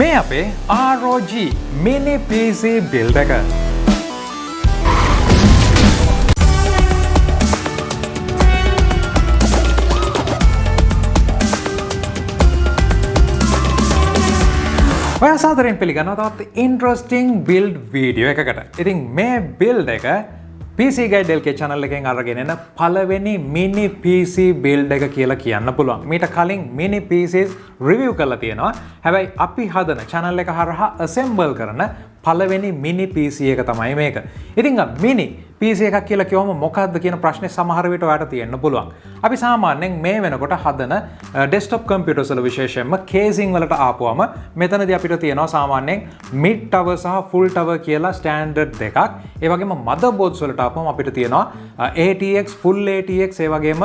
මේ අපේ ROG mini PC build එක. ඔය සාදරයෙන් පිළිගන්නවා තවත් interesting build video එකකට. ඉතින් මේ build එක PC Guide LK channel එකෙන් අරගෙන එන පළවෙනි mini PC build එක කියලා කියන්න පුළුවන්. මීට කලින් mini PCs review කරලා තියෙනවා. හැබැයි අපි හදන channel එක හරහා assemble කරන පළවෙනි mini PC එක තමයි මේක. ඉතින් mini PC එකක් කියලා කිව්වම මොකක්ද කියන ප්‍රශ්නේ සමහර විට ඔයාලට තියෙන්න පුළුවන්. අපි සාමාන්‍යයෙන් මේ වෙනකොට හදන desktop computers වල විශේෂයෙන්ම casing වලට ආපුවම මෙතනදී අපිට තියෙනවා සාමාන්‍යයෙන් mid tower සහ full tower කියලා standard දෙකක්. ඒ වගේම motherboards වලට ආපුවම අපිට තියෙනවා ATX, full ATX, ඒ වගේම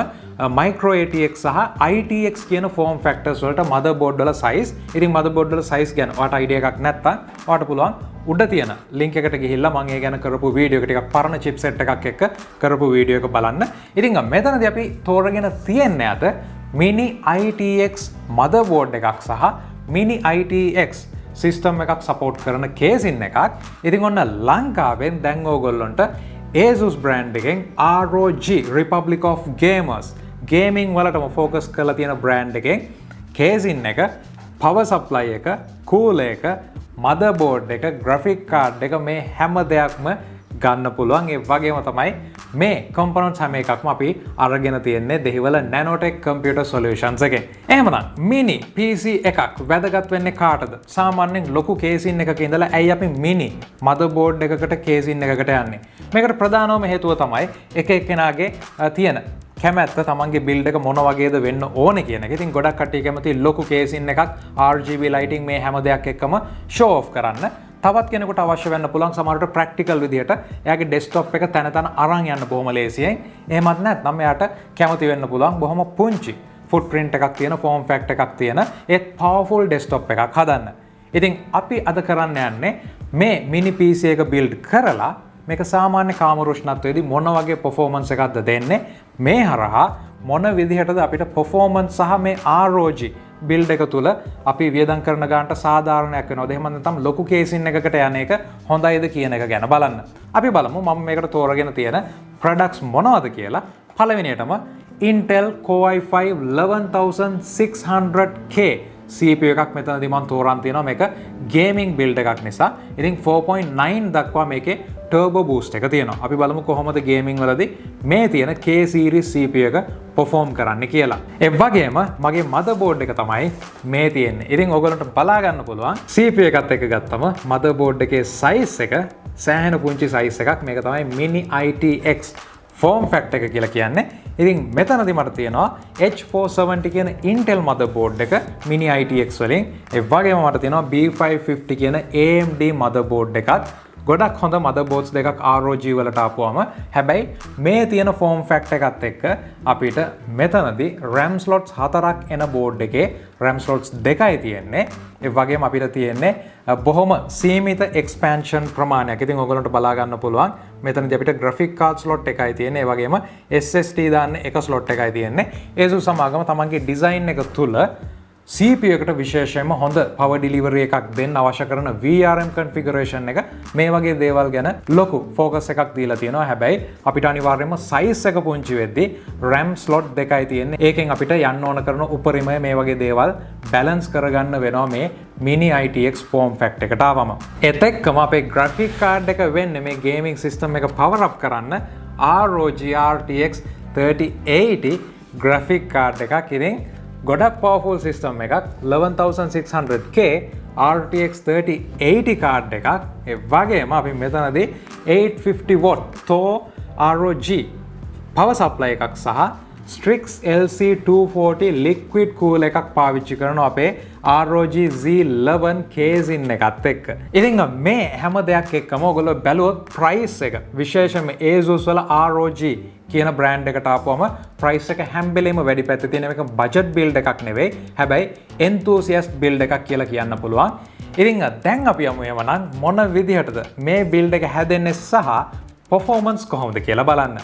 micro ATX සහ ITX කියන form factors වලට motherboard වල size. ඉතින් motherboard වල size ගැන ඔයාලට idea එකක් නැත්නම් ඔයාලට පුළුවන් උඩ තියෙන link එකට ගිහිල්ලා මම ඒ ගැන කරපු වීඩියෝ එක ටිකක් පරණ chipset එකක් එක්ක කරපු වීඩියෝ එක බලන්න. ඉතින් මෙතනදී අපි තෝරගෙන තියන්නේ අත mini ITX motherboard එකක් සහ mini ITX system එකක් support කරන casing එකක්. ඉතින් ඔන්න ලංකාවෙන් දැන් ඕගොල්ලන්ට Asus brand එකෙන් ROG Republic of Gamers gaming වලටම focus කරලා තියෙන brand එකෙන් casing එක, power supply එක, cooler එක, motherboard එක, graphic card එක මේ හැම දෙයක්ම ගන්න පුළුවන්. ඒ වගේම තමයි මේ components හැම එකක්ම අපි අරගෙන තියෙන්නේ දෙහිවල Nanotech Computer Solutions එකෙන්. එහෙමනම් mini PC එකක් වැදගත් වෙන්නේ කාටද? සාමාන්‍යයෙන් ලොකු casing එකක ඉඳලා ඇයි අපි mini motherboard එකකට casing එකකට යන්නේ? මේකට ප්‍රධානම හේතුව තමයි එක එක්කෙනාගේ තියෙන කැමැත්ත තමන්ගේ build එක මොන වගේද වෙන්න ඕනේ කියන එක. ඉතින් ගොඩක් කට්ටිය කැමති ලොකු casing එකක් RGB lighting මේ හැම දෙයක් එක්කම show off කරන්න. තවත් කෙනෙකුට අවශ්‍ය වෙන්න පුළුවන් සමහරවිට practical විදියට එයාගේ desktop එක තැන තැන අරන් යන්න බොහොම ලේසියෙන්. එහෙමත් නැත්නම් එයාට කැමති වෙන්න පුළුවන් බොහොම පුංචි footprint එකක් තියෙන form factor එකක් තියෙන ඒත් powerful desktop එකක් හදන්න. ඉතින් අපි අද කරන්න යන්නේ මේ mini PC එක build කරලා මේක සාමාන්‍ය කාම රුෂ්ණත්වයේදී මොන වගේ performance එකක්ද දෙන්නේ, මේ හරහා මොන විදිහටද අපිට performance සහ මේ ROG build එක තුල අපි වියදම් කරන ගානට සාධාරණයක් වෙනවද, එහෙම නැත්නම් ලොකු casing එකකට යන එක හොඳයිද කියන එක ගැන බලන්න. අපි බලමු මම මේකට තෝරගෙන තියෙන products මොනවද කියලා. පළවෙනියටම Intel Core i5 11600K CPU එකක් මෙතනදී මම තෝරන් තියෙනවා. මේක gaming build එකක් නිසා. ඉතින් 4.9 දක්වා මේකේ turbo boost එක තියෙනවා. අපි බලමු කොහොමද gaming වලදී මේ තියෙන K series CPU එක perform කරන්නේ කියලා. ඒ වගේම මගේ motherboard එක තමයි මේ තියෙන්නේ. ඉතින් ඔයගොල්ලන්ට බලා ගන්න පුළුවන් CPU එකත් එක්ක ගත්තම motherboard එකේ size එක සෑහෙන පුංචි size එකක්. මේක තමයි mini ITX form factor එක කියලා කියන්නේ. ඉතින් මෙතනදී මට තියෙනවා H470 කියන Intel motherboard එක mini ITX වලින්. ඒ වගේම මට තියෙනවා B550 කියන AMD motherboard එකක්. ගොඩක් හොඳ motherboards දෙකක් ROG වලට ආපුවම හැබැයි මේ තියෙන form factor එකත් එක්ක අපිට මෙතනදී RAM slots 4ක් එන board එකේ RAM slots 2යි තියෙන්නේ. ඒ වගේම අපිට තියෙන්නේ බොහොම සීමිත expansion ප්‍රමාණයක්. ඉතින් ඔයගොල්ලන්ට බලා ගන්න පුළුවන් මෙතනදී අපිට graphic card slot එකයි තියෙන්නේ. ඒ වගේම SSD දාන්න එක slot එකයි තියෙන්නේ. Asus සමාගම තමන්ගේ design එක තුල CPU එකට විශේෂයෙන්ම හොඳ power delivery එකක් දෙන්න අවශ්‍ය කරන VRM configuration එක මේ වගේ දේවල් ගැන ලොකු focus එකක් දීලා තියෙනවා. හැබැයි අපිට අනිවාර්යයෙන්ම size එක පුංචි වෙද්දී RAM slot දෙකයි තියෙන්නේ. ඒකෙන් අපිට යන්න ඕන කරන උපරිමය මේ වගේ දේවල් balance කරගන්න වෙනවා මේ mini ITX form factor එකට ආවම. ඒත් එක්කම අපේ graphic card එක වෙන්නේ මේ gaming system එක power up කරන්න ROG RTX 3080 graphic card එකක්. ඉතින් ගොඩක් powerful system එකක් 11600K RTX 3080 card එකක්. ඒ වගේම අපි මෙතනදී 850 watt Thor ROG power supply එකක් සහ Strix LC240 liquid cool එකක් පාවිච්චි කරනවා අපේ ROG Z11 casing එකත් එක්ක. ඉතින් මේ හැම දෙයක් එක්කම ඔයගොල්ලෝ බැලුවොත් price එක විශේෂයෙන්ම Asus වල ROG කියන brand එකට ආපුවම price එක හැම වෙලේම වැඩි පැත්තේ තියෙන මේක budget build එකක් නෙවෙයි. හැබැයි enthusiast build එකක් කියලා කියන්න පුළුවන්. ඉතින් දැන් අපි යමු එවනම් මොන විදිහටද මේ build එක හැදෙන්නේ සහ performance කොහොමද කියලා බලන්න.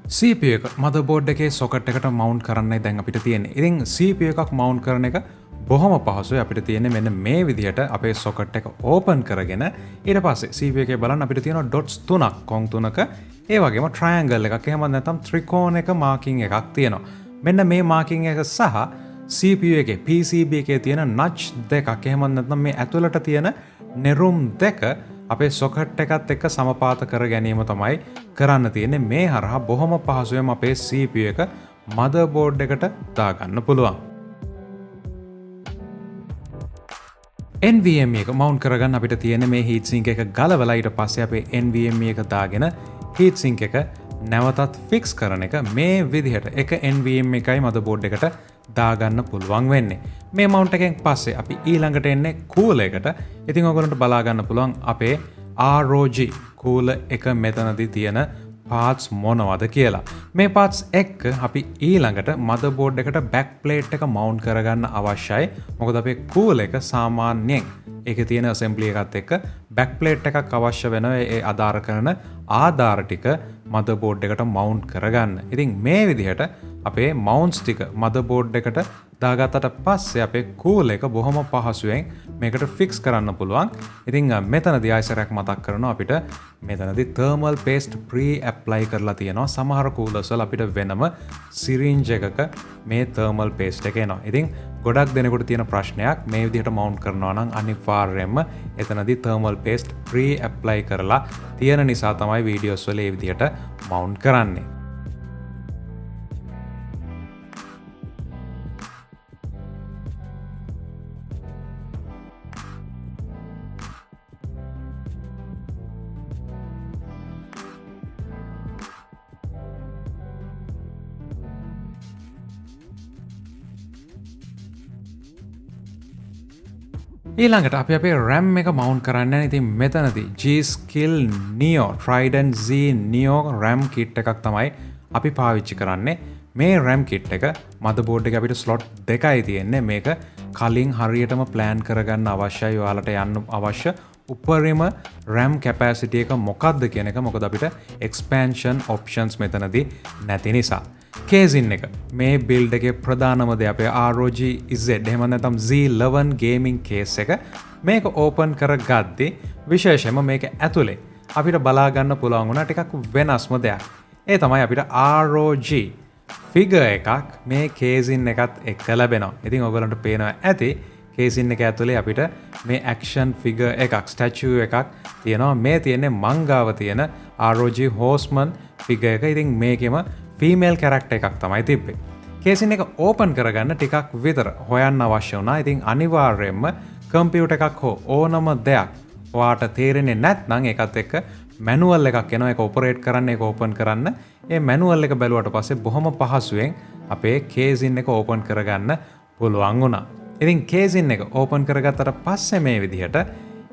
CPU එක motherboard එකේ socket එකට mount කරන්නයි දැන් අපිට තියෙන්නේ. ඉතින් CPU එකක් mount කරන එක බොහොම පහසුයි. අපිට තියෙන්නේ මෙන්න මේ විදිහට අපේ socket එක open කරගෙන ඊට පස්සේ CPU එකේ බලන්න අපිට තියෙනවා dots 3ක් කොන් 3ක. ඒ වගේම triangle එකක් එහෙම නැත්නම් ත්‍රිකෝණයක marking එකක් තියෙනවා. මෙන්න මේ marking එක සහ CPU එකේ PCB එකේ තියෙන notch දෙකක් එහෙම නැත්නම් මේ ඇතුළට තියෙන නෙරුම් දෙක අපේ socket එකත් එක්ක සමපාත කර ගැනීම තමයි කරන්න තියෙන්නේ. මේ හරහා බොහොම පහසුවෙන් අපේ CPU එක motherboard එකට දාගන්න පුළුවන්. NVMe එක mount කරගන්න අපිට තියෙන මේ heatsink එක ගලවලා ඊට පස්සේ අපේ NVMe එක දාගෙන heatsink එක නැවතත් fix කරන එක මේ විදිහට එක NVMe එකයි motherboard එකට දාගන්න පුළුවන් වෙන්නේ. මේ mount එකෙන් පස්සේ අපි ඊළඟට එන්නේ cooler එකට. ඉතින් ඔයගොල්ලන්ට බලා ගන්න පුළුවන් අපේ ROG cooler එක මෙතනදී තියෙන parts මොනවද කියලා. මේ parts එක්ක අපි ඊළඟට motherboard එකට back plate එක mount කරගන්න අවශ්‍යයි. මොකද අපේ cooler එක සාමාන්‍යයෙන් ඒකේ තියෙන assembly එකත් එක්ක back plate එකක් අවශ්‍ය වෙනවා ඒ ආධාර කරන ආධාර ටික motherboard එකට mount කරගන්න. ඉතින් මේ විදිහට අපේ mounts ටික motherboard එකට දාගත්තට පස්සේ අපේ cooler එක බොහොම පහසුවෙන් මේකට fix කරන්න පුළුවන්. ඉතින් මෙතනදී ආයසරයක් මතක් කරනවා අපිට මෙතනදී thermal paste pre-apply කරලා තියෙනවා. සමහර coolers වල අපිට වෙනම syringe එකක මේ thermal paste එක එනවා. ඉතින් ගොඩක් දෙනෙකුට තියෙන ප්‍රශ්නයක් මේ විදිහට mount කරනවා නම් අනිවාර්යයෙන්ම එතනදී thermal paste pre-apply කරලා තියෙන නිසා තමයි videos වල මේ විදිහට mount කරන්නේ. ඊළඟට අපි අපේ RAM එක mount කරන්න යන. ඉතින් මෙතනදී G-Skill Neo Trident Z Neo RAM kit එකක් තමයි අපි පාවිච්චි කරන්නේ. මේ RAM kit එක motherboard එක අපිට slot දෙකයි තියෙන්නේ. මේක කලින් හරියටම plan කරගන්න අවශ්‍යයි. ඔයාලට යන්න අවශ්‍ය උපරිම RAM capacity එක මොකක්ද කියන එක. මොකද අපිට expansion options මෙතනදී නැති නිසා. කේසින් එක මේ බිල්ඩ් එකේ ප්‍රධානම දේ අපේ ROG Z එහෙම නැත්නම් Z11 gaming case එක. මේක open කරගද්දී විශේෂයෙන්ම මේක ඇතුලේ අපිට බලා ගන්න පුළුවන් වුණා ටිකක් වෙනස්ම දෙයක්. ඒ තමයි අපිට ROG figure එකක් මේ කේසින් එකත් එක්ක ලැබෙනවා. ඉතින් ඔයගලන්ට පේනවා ඇති කේසින් එක ඇතුලේ අපිට මේ action figure එකක් statue එකක් තියෙනවා. මේ තියෙන්නේ මංගාව තියෙන ROG Horseman figure එක. ඉතින් මේකෙම ෆීමේල් කැරක්ටර් එකක් තමයි තිබ්බේ. කේසින් එක ඕපන් කරගන්න ටිකක් විතර හොයන්න අවශ්‍ය වුණා. ඉතින් අනිවාර්යයෙන්ම කම්පියුටර් එකක් හෝ ඕනම දෙයක් ඔයාට තේරෙන්නේ නැත්නම් ඒකත් එක්ක මැනුවල් එකක් එනවා. ඒක ඔපරේට් කරන්න, ඒක ඕපන් කරන්න. ඒ මැනුවල් එක බැලුවට පස්සේ බොහොම පහසුවෙන් අපේ කේසින් එක ඕපන් කරගන්න පුළුවන් වුණා. ඉතින් කේසින් එක ඕපන් කරගත්තට පස්සේ මේ විදිහට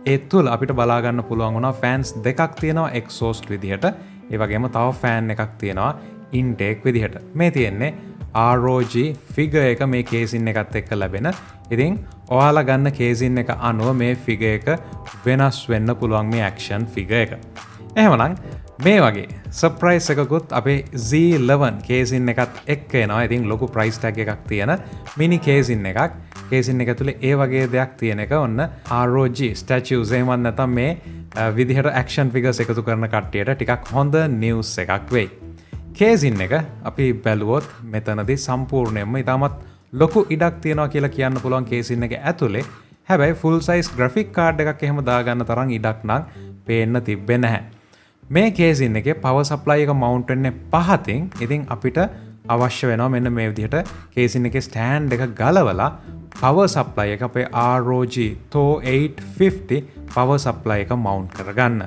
ඒ තුල අපිට බලා ගන්න පුළුවන් වුණා ෆෑන්ස් දෙකක් තියෙනවා එක්සෝස්ට් විදිහට. ඒ වගේම තව ෆෑන් එකක් තියෙනවා intake විදිහට. මේ තියෙන්නේ ROG figure එක මේ කේසින් එකත් එක්ක ලැබෙන. ඉතින් ඔයාලා ගන්න කේසින් එක අනුව මේ figure එක වෙනස් වෙන්න පුළුවන් මේ action figure එක. එහෙමනම් මේ වගේ surprise එකකුත් අපේ Z11 කේසින් එකත් එක්ක එනවා. ඉතින් ලොකු price tag එකක් තියෙන mini කේසින් එකක්. කේසින් එක ඇතුලේ ඒ වගේ දෙයක් තියෙන එක ඔන්න ROG statues එහෙම නැත්නම් මේ විදිහට action figures එකතු කරන කට්ටියට ටිකක් හොඳ news එකක් වෙයි. කේසින් එක අපි බැලුවොත් මෙතනදී සම්පූර්ණයෙන්ම ඉතාමත් ලොකු ඉඩක් තියෙනවා කියලා කියන්න පුළුවන් කේසින් එක ඇතුලේ. හැබැයි full size graphic card එකක් එහෙම දාගන්න තරම් ඉඩක් නම් පේන්න තිබ්බේ නැහැ. මේ කේසින් එකේ power supply එක mount වෙන්නේ පහතින්. ඉතින් අපිට අවශ්‍ය වෙනවා මෙන්න මේ විදිහට කේසින් එකේ stand එක ගලවලා power supply එක අපේ ROG THOR 850 power supply එක mount කරගන්න.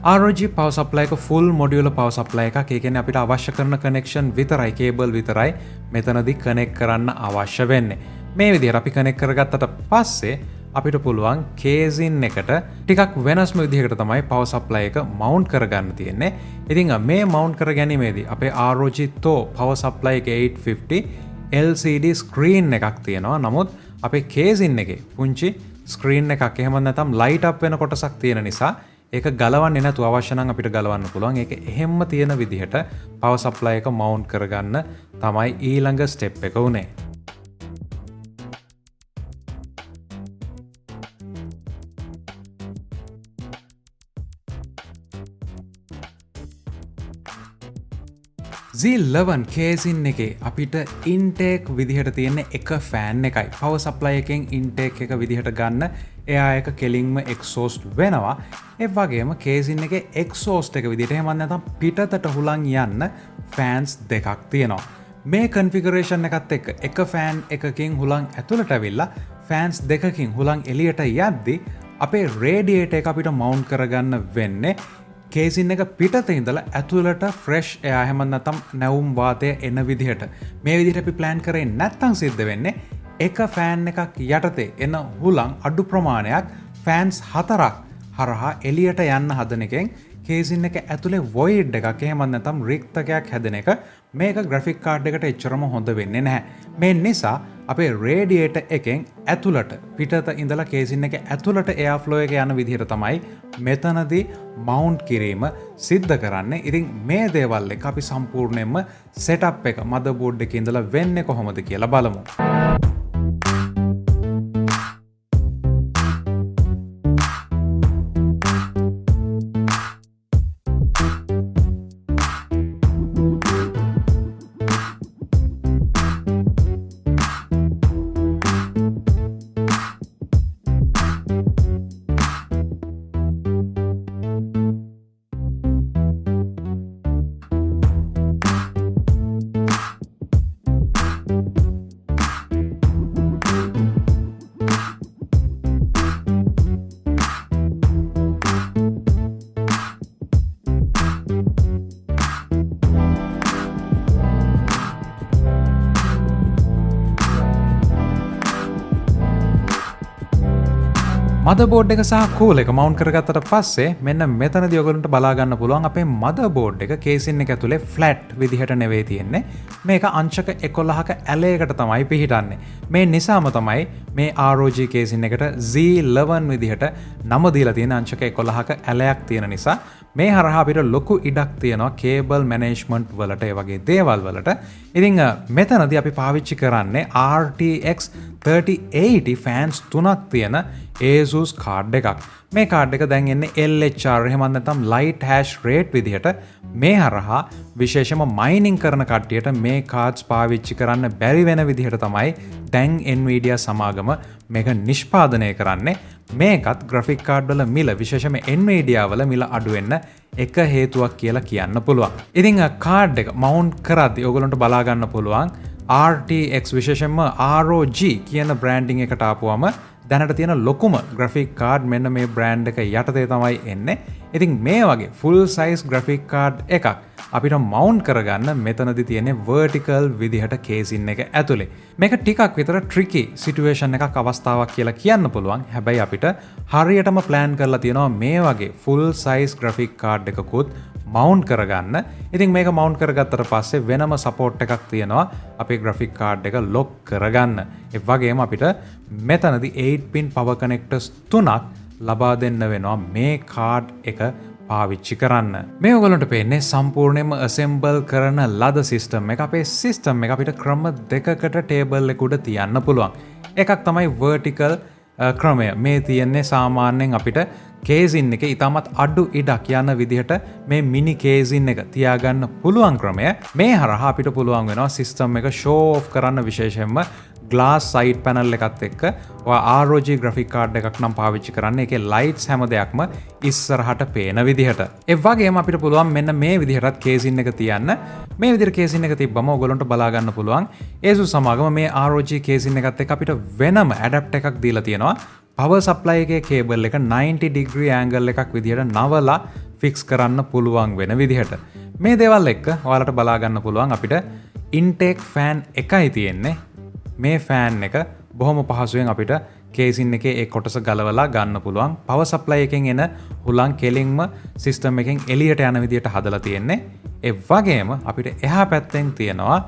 ROG power supply එක full modular power supply එකක්. ඒ කියන්නේ අපිට අවශ්‍ය කරන connection විතරයි, cable විතරයි මෙතනදී connect කරන්න අවශ්‍ය වෙන්නේ. මේ විදිහට අපි connect කරගත්තට පස්සේ අපිට පුළුවන් කේසින් එකට ටිකක් වෙනස්ම විදිහකට තමයි power supply එක mount කරගන්න තියෙන්නේ. ඉතින් මේ mount කර ගැනීමේදී අපේ ROG THOR power supply එක 850 LCD ස්ක්‍රීන් එකක් තියෙනවා. නමුත් අපේ කේසින් එකේ පුංචි ස්ක්‍රීන් එකක් එහෙම නැත්නම් ලයිට් අප් වෙන කොටසක් තියෙන නිසා ඒක ගලවන්නේ නැතුව අවශ්‍ය නම් අපිට ගලවන්න පුළුවන්. ඒක එහෙම්ම තියෙන විදිහට පවර් සප්ලයි එක මවුන්ට් කරගන්න තමයි ඊළඟ ස්ටෙප් එක උනේ. Z11 කේසින් එකේ අපිට ඉන්ටේක් විදිහට තියෙන එක ෆෑන් එකයි. පවර් සප්ලයි එකෙන් ඉන්ටේක් එක විදිහට ගන්න එයා එක කෙලින්ම එක්සෝස්ට් වෙනවා. ඒ වගේම කේසින් එකේ එක්සෝස්ට් එක විදිහට එහෙම නැත්නම් පිටතට හුලං යන්න ෆෑන්ස් දෙකක් තියෙනවා. මේ කන්ෆිගරේෂන් එකත් එක්ක එක ෆෑන් එකකින් හුලං ඇතුළට ඇවිල්ලා ෆෑන්ස් දෙකකින් හුලං එළියට යද්දි අපේ රේඩියේටර් එක අපිට මවුන්ට් කරගන්න වෙන්නේ කේසින් එක පිටත ඉඳලා ඇතුළට ෆ්‍රෙෂ් එයා එහෙම නැත්නම් නැවුම් වාතය එන විදිහට. මේ විදිහට අපි ප්ලෑන් කරේ නැත්නම් සිද්ධ වෙන්නේ එක ෆෑන් එකක් යටතේ එන හුලං අඩු ප්‍රමාණයක් ෆෑන්ස් 4ක් හරහා එළියට යන්න හදන එකෙන් කේසින් එක ඇතුලේ void එකක් එහෙම නැත්නම් රික්තකයක් හැදෙන එක මේක ග්‍රැෆික් කාඩ් එකට එච්චරම හොඳ වෙන්නේ නැහැ. මේ නිසා අපේ රේඩියේටර් එකෙන් ඇතුළට පිටත ඉඳලා කේසින් එක ඇතුළට එයා ෆ්ලෝ එක යන විදිහට තමයි මෙතනදී මවුන්ට් කිරීම සිද්ධ කරන්නේ. ඉතින් මේ දේවල් එක අපි සම්පූර්ණයෙන්ම සෙටප් එක මදර්බෝඩ් එකේ ඉඳලා වෙන්නේ කොහොමද කියලා බලමු. මදර්බෝඩ් එක සහ කූලර් එක මවුන්ට් කරගත්තට පස්සේ මෙන්න මෙතනදී ඔයගොල්ලන්ට බලා ගන්න පුළුවන් අපේ මදර්බෝඩ් එක කේසින් එක ඇතුලේ ෆ්ලැට් විදිහට නෙවෙයි තියෙන්නේ. මේක අංශක 11ක ඇලයකට තමයි පිහිටන්නේ. මේ නිසාම තමයි මේ ROG කේසින් එකට Z11 විදිහට නම දීලා තියෙන අංශක 11ක ඇලයක් තියෙන නිසා මේ හරහා අපිට ලොකු ඉඩක් තියෙනවා කේබල් මැනේජ්මන්ට් වලට ඒ වගේ දේවල් වලට. ඉතින් මෙතනදී අපි පාවිච්චි කරන්නේ RTX 3080 ෆෑන්ස් 3ක් තියෙන ASUS කාඩ් එකක්. මේ කාඩ් එක දැන් එන්නේ LHR එහෙම නැත්නම් light hash rate විදිහට. මේ හරහා විශේෂම මයිනින් කරන කට්ටියට මේ කාඩ්ස් පාවිච්චි කරන්න බැරි වෙන විදිහට තමයි දැන් Nvidia සමාගම මේක නිෂ්පාදනය කරන්නේ. මේකත් ග්‍රැෆික් කාඩ් වල මිල විශේෂම Nvidia වල මිල අඩු වෙන්න එක හේතුවක් කියලා කියන්න පුළුවන්. ඉතින් කාඩ් එක මවුන්ට් කරද්දී ඔයගොල්ලන්ට බලා ගන්න පුළුවන් RTX විශේෂයෙන්ම ROG කියන බ්‍රෑන්ඩින් එකට ආපුවම දැනට තියෙන ලොකුම ග්‍රැෆික් කාඩ් මෙන්න මේ බ්‍රෑන්ඩ් එක යටතේ තමයි එන්නේ. ඉතින් මේ වගේ ෆුල් සයිස් ග්‍රැෆික් කාඩ් එකක් අපිට මවුන්ට් කරගන්න මෙතනදී තියෙන්නේ vertical විදිහට කේසින් එක ඇතුලේ. මේක ටිකක් විතර ට්‍රිකි සිටුේෂන් එකක් අවස්ථාවක් කියලා කියන්න පුළුවන්. හැබැයි අපිට හරියටම ප්ලෑන් කරලා තියෙනවා මේ වගේ ෆුල් සයිස් ග්‍රැෆික් කාඩ් එකකුත් මවුන්ට් කරගන්න. ඉතින් මේක මවුන්ට් කරගත්තට පස්සේ වෙනම සපෝට් එකක් තියෙනවා අපේ ග්‍රැෆික් කාඩ් එක ලොක් කරගන්න. ඒ වගේම අපිට මෙතනදී 8 pin power connectors 3ක් ලබා දෙන්න වෙනවා මේ කාඩ් එක පාවිච්චි කරන්න. මේ ඔයගොල්ලන්ට පේන්නේ සම්පූර්ණයෙන්ම assemble කරන ලද සිස්ටම් එක. අපේ සිස්ටම් එක අපිට ක්‍රම දෙකකට ටේබල් එක උඩ තියන්න පුළුවන්. එකක් තමයි vertical ක්‍රමය. මේ තියෙන්නේ සාමාන්‍යයෙන් අපිට කේසින් එක ඉතාමත් අඩු ඉඩක් යන විදිහට මේ මිනි කේසින් එක තියාගන්න පුළුවන් ක්‍රමය. මේ හරහා අපිට පුළුවන් වෙනවා සිස්ටම් එක ෂෝ ඔෆ් කරන්න විශේෂයෙන්ම ග්ලාස් සයිඩ් පැනල් එකත් එක්ක ඔයා ROG ග්‍රැෆික් කාඩ් එකක් නම් පාවිච්චි කරන්න. ඒකේ ලයිට්ස් හැම දෙයක්ම ඉස්සරහට පේන විදිහට. ඒ වගේම අපිට පුළුවන් මෙන්න මේ විදිහටත් කේසින් එක තියන්න. මේ විදිහට කේසින් එක තිබ්බම ඔයගොල්ලන්ට බලා ගන්න පුළුවන් ASUS සමාගම මේ ROG කේසින් එකත් එක්ක අපිට වෙනම ඇඩැප්ටර් එකක් දීලා තියෙනවා. පවර් සප්ලයි එකේ කේබල් එක 90 ඩිග්‍රී ඇන්ගල් එකක් විදිහට නවලා ෆික්ස් කරන්න පුළුවන් වෙන විදිහට. මේ දේවල් එක්ක ඔයාලට බලා ගන්න පුළුවන් අපිට ඉන්ටේක් ෆෑන් එකයි තියෙන්නේ. මේ ෆෑන් එක බොහොම පහසුවෙන් අපිට කේසින් එකේ ඒ කොටස ගලවලා ගන්න පුළුවන්. පවර් සප්ලයි එකෙන් එන හුලං කෙලින්ම සිස්ටම් එකෙන් එළියට යන විදිහට හදලා තියෙන්නේ. ඒ වගේම අපිට එහා පැත්තෙන් තියෙනවා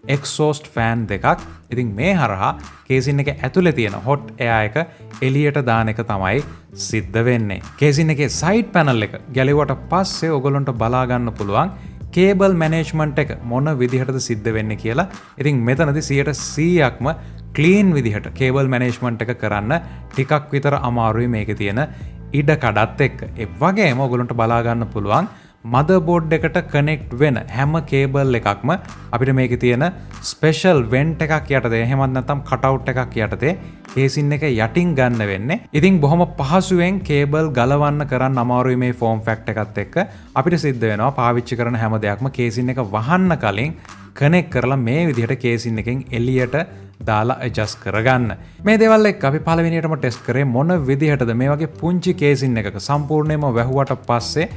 එක්සෝස්ට් ෆෑන් දෙකක්. ඉතින් මේ හරහා කේසින් එක ඇතුලේ තියෙන හොට් එයා එක එළියට දාන එක තමයි සිද්ධ වෙන්නේ. කේසින් එකේ සයිඩ් පැනල් එක ගැලෙවුවට පස්සේ ඔයගොල්ලන්ට බලා ගන්න පුළුවන් කේබල් මැනේජ්මන්ට් එක මොන විදිහටද සිද්ධ වෙන්නේ කියලා. ඉතින් මෙතනදී 100%ක්ම ක්ලීන් විදිහට කේබල් මැනේජ්මන්ට් එක කරන්න ටිකක් විතර අමාරුයි මේකේ තියෙන ඉඩ කඩත් එක්ක. ඒ වගේම ඔයගොල්ලන්ට බලා ගන්න පුළුවන් මදර්බෝඩ් එකට කනෙක්ට් වෙන හැම කේබල් එකක්ම අපිට මේකේ තියෙන ස්පෙෂල් වෙන්ට් එකක් යටතේ එහෙමත් නැත්නම් කටවුට් එකක් යටතේ කේසින් එක යටින් ගන්න වෙන්නේ. ඉතින් බොහොම පහසුවෙන් කේබල් ගලවන්න කරන්න අමාරුයි මේ ෆෝම් ෆැක්ට් එකත් එක්ක. අපිට සිද්ධ වෙනවා පාවිච්චි කරන හැම දෙයක්ම කේසින් එක වහන්න කලින් කනෙක්ට් කරලා මේ විදිහට කේසින් එකෙන් එළියට දාලා ඇඩ්ජස්ට් කරගන්න. මේ දේවල් එක්ක අපි පළවෙනියටම ටෙස්ට් කරේ මොන විදිහටද මේ වගේ පුංචි කේසින් එකක සම්පූර්ණයෙන්ම වැහුවට පස්සේ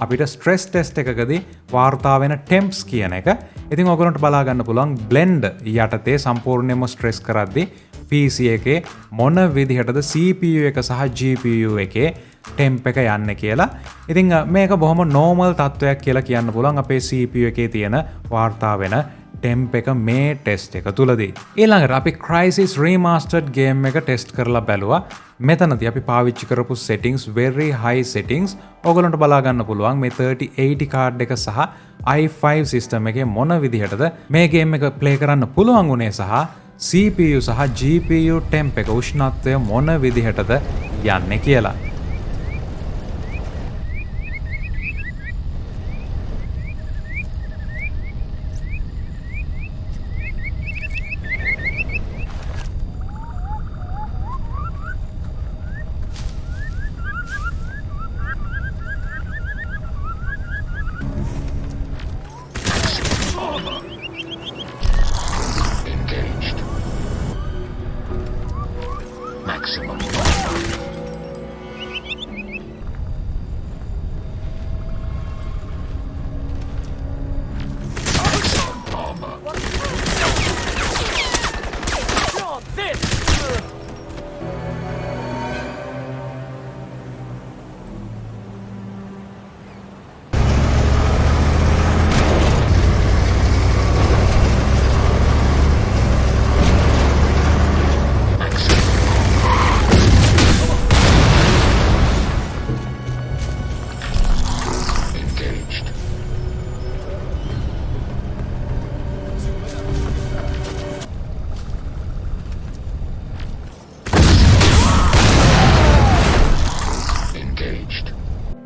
අපිට ස්ට්‍රෙස් ටෙස්ට් එකකදී වාර්තා වෙන ටෙම්ප්ස් කියන එක. ඉතින් ඔයගොල්ලන්ට බලා ගන්න පුළුවන් බ්ලෙන්ඩ් යටතේ සම්පූර්ණයෙන්ම ස්ට්‍රෙස් කරද්දී PC එකේ මොන විදිහටද CPU එක සහ GPU එකේ ටෙම්ප් එක යන්නේ කියලා. ඉතින් මේක බොහොම නෝමල් තත්ත්වයක් කියලා කියන්න පුළුවන් අපේ CPU එකේ තියෙන වාර්තා වෙන ටෙම්ප් එක මේ ටෙස්ට් එක තුලදී. ඊළඟට අපි Crysis Remastered game එක ටෙස්ට් කරලා බැලුවා. මෙතනදී අපි පාවිච්චි කරපු settings very high settings. ඔයගොල්ලන්ට බලා ගන්න පුළුවන් මේ 3080 කාඩ් එක සහ i5 system එකේ මොන විදිහටද මේ game එක play කරන්න පුළුවන් උනේ සහ CPU සහ GPU ටෙම්ප් එක උෂ්ණත්වය මොන විදිහටද යන්නේ කියලා.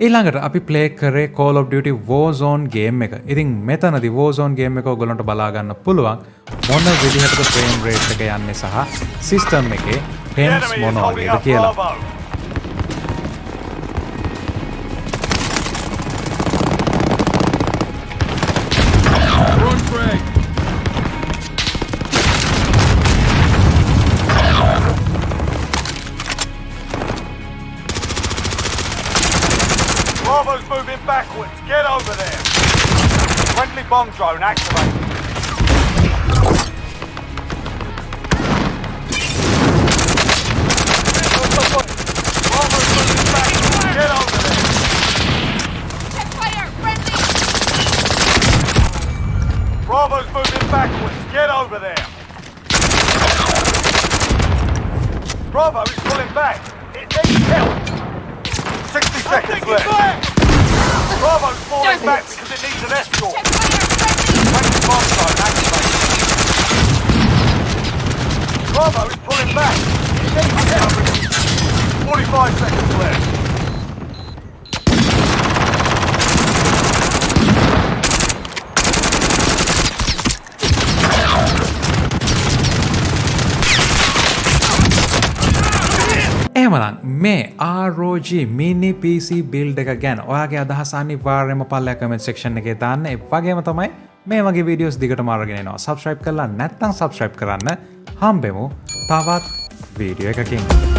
ඊළඟට අපි ප්ලේ කරේ Call of Duty Warzone game එක. ඉතින් මෙතනදී Warzone game එක ඔයගොල්ලන්ට බලා ගන්න පුළුවන් මොන විදිහටද frame rate එක යන්නේ සහ system එකේ temps මොන වගේද කියලා. Bravo's moving backwards. Get over there. Friendly bomb drone activated. Bravo's moving backwards. Get over there. Check fire! Friendly! Bravo's moving backwards. Get over there. Bravo is pulling back. It needs help. 60 seconds left. Bravo's falling back because it needs an escort. Check fire! Friendly! Friendly bomb drone activated. Bravo is pulling back. It needs help. 45 seconds left. එහෙමනම් මේ ROG mini PC build එක ගැන ඔයාගේ අදහස් අනිවාර්යයෙන්ම පල්ලෙහා comment section එකේ දාන්න. ඒ වගේම තමයි මේ වගේ videos දිගටම අරගෙන එනවා. subscribe කරලා නැත්නම් subscribe කරන්න. හම්බෙමු තවත් වීඩියෝ එකකින්.